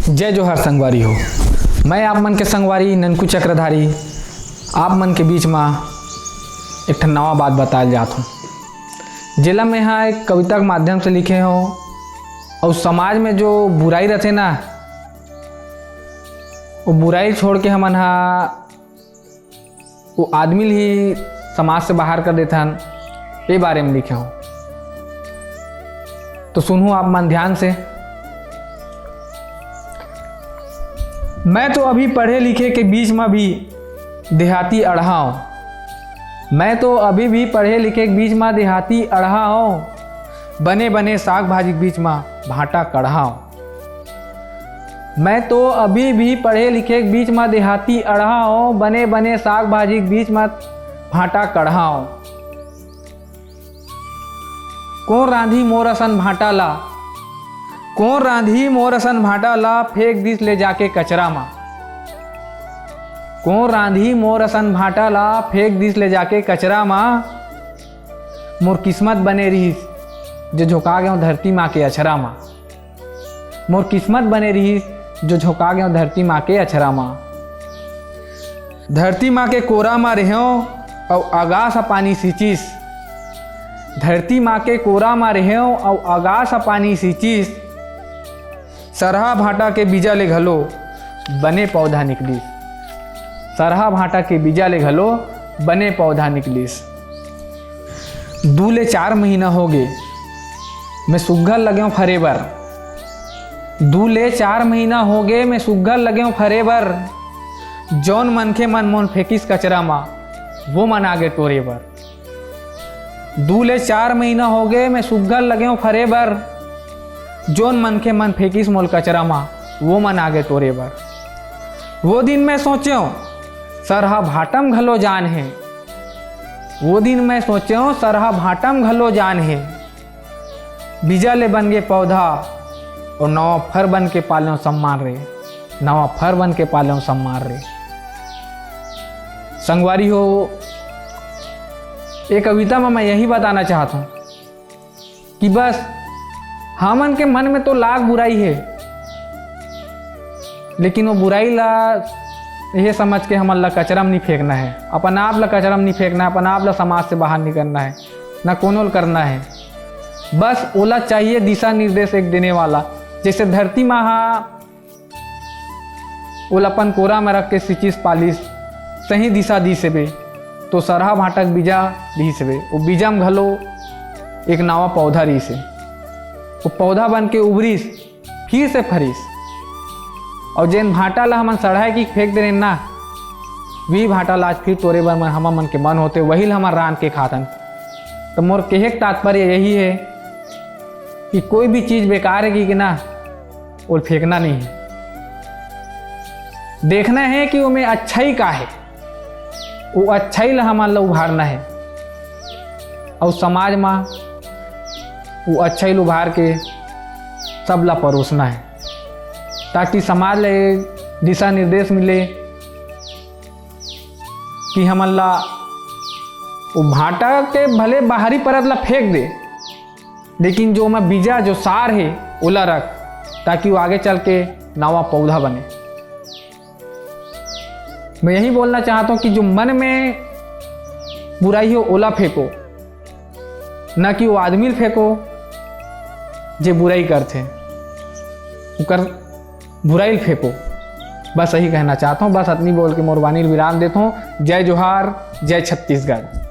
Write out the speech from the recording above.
जय जोहार संगवारी हो। मैं आप मन के संगवारी ननकू चक्रधारी आप मन के बीच में एक ठन नवा बात बताए जात हूँ जेला मैं यहाँ एक कविता के माध्यम से लिखे हो। और समाज में जो बुराई रहते ना वो बुराई छोड़ के हमन वो आदमी ही समाज से बाहर कर देते हैं, ये बारे में लिखे हो। तो सुनो आप मन ध्यान से। मैं तो अभी पढ़े लिखे के बीच में भी देहाती अढ़ा हूँ। मैं तो अभी भी पढ़े लिखे के बीच में देहाती अढ़ा हूँ। बने बने साग भाजी के बीच में भाटा कढ़ा हूँ। मैं तो अभी भी पढ़े लिखे के बीच में देहाती अढ़ा हूँ। बने बने साग भाजी के बीच में भाटा कढ़ा हूँ। कौन रांधी मोर असन भाटा ला, कौन रांधी मोर असन भाटा ला फेंक दिस ले जाके कचरा मा। कौन रांधी मोर असन भाटा ला फेंक दिस ले जाके कचरा मा। मोर किस्मत बने रहीस जो झोंका गयो धरती माँ के अछरा मा। मोर किस्मत बने रहीस जो झोंका गयो धरती माँ के अछरा मा। धरती माँ के कोरा मा रहो और आगास पानी सींचिस। धरती माँ के कोरा मा रहो और आगास पानी सींचिस। सरहा भाटा के बीजा ले घलो बने पौधा निकलिस। सरहा भाटा के बीजा ले घलो बने पौधा निकलिस। 2 ले 4 महीना हो गए मैं सुग्घर लगे फरे बर। 2 ले 4 महीना हो गए मैं सुग्घर लगे फरे बर। जौन मनखे मन मोन फेंकिस कचरा मा वो मन आगे टोरे बर। 2 ले 4 महीना हो गए मैं सुग्घर लगे फरे बर। जोन मनखे मन फेंकिस मोल कचरा मा वो मन आगे टोरे बर। वो दिन मैं सोच्यो सरहा भाटम घलो जान है। वो दिन मैं सोच्यो सरहा भाटम घलो जान है। बीजा ले बन गए पौधा और नवा फर बन के पालो सम्मान रे। नवा फर बन के पालो सम्मान रे। संगवारी हो, एक कविता में मैं यही बताना चाहता हूँ कि बस हमन के मन में तो लाख बुराई है, लेकिन वो बुराई ला यह समझ के हमन ला कचरा में नहीं फेंकना है। अपन आप ला कचरा में नहीं फेंकना है। अपन आप ला समाज से बाहर नहीं करना है, ना कोनो करना है। बस ओला चाहिए दिशा निर्देश एक देने वाला। जैसे धरती माँ ओला अपन कोरा में रख के सिंचिस पालिस सही दिशा दी सेबे तो सरहा भाटक बीजा दी सेबे। वो बीजा में घलो एक नवा पौधा रही से। वो पौधा बन के उभरिस फिर से फरिस। और जेन भाटा ला हमन सड़ाए की फेंक देने ना वी भाटा ला आज फिर तोरे बर हम मन के मन होते वही हमार रान के खातन। तो मोर कहे के तात्पर्य यही है कि कोई भी चीज़ बेकार है कि ना वो फेंकना नहीं है। देखना है कि वो में अच्छाई का है, वो अच्छाई ला हमार ला उभारना है। और समाज में वो अच्छाई ला उभार के सब ला परोसना है ताकि समाज ला दिशा निर्देश मिले कि हमन ला वो भाटा के भले बाहरी परत ला फेंक दे, लेकिन जो मैं बीजा जो सार है ओला रख ताकि वो आगे चल के नवा पौधा बने। मैं यही बोलना चाहता हूँ कि जो मन में बुराई हो ओला फेंको, ना कि वो आदमी फेंको जे बुराई करते कर बुराई फेंको। बस यही कहना चाहता हूँ। बस इतनी बोल के मोर वाणी विराम देता हूँ। जय जोहार, जय छत्तीसगढ़।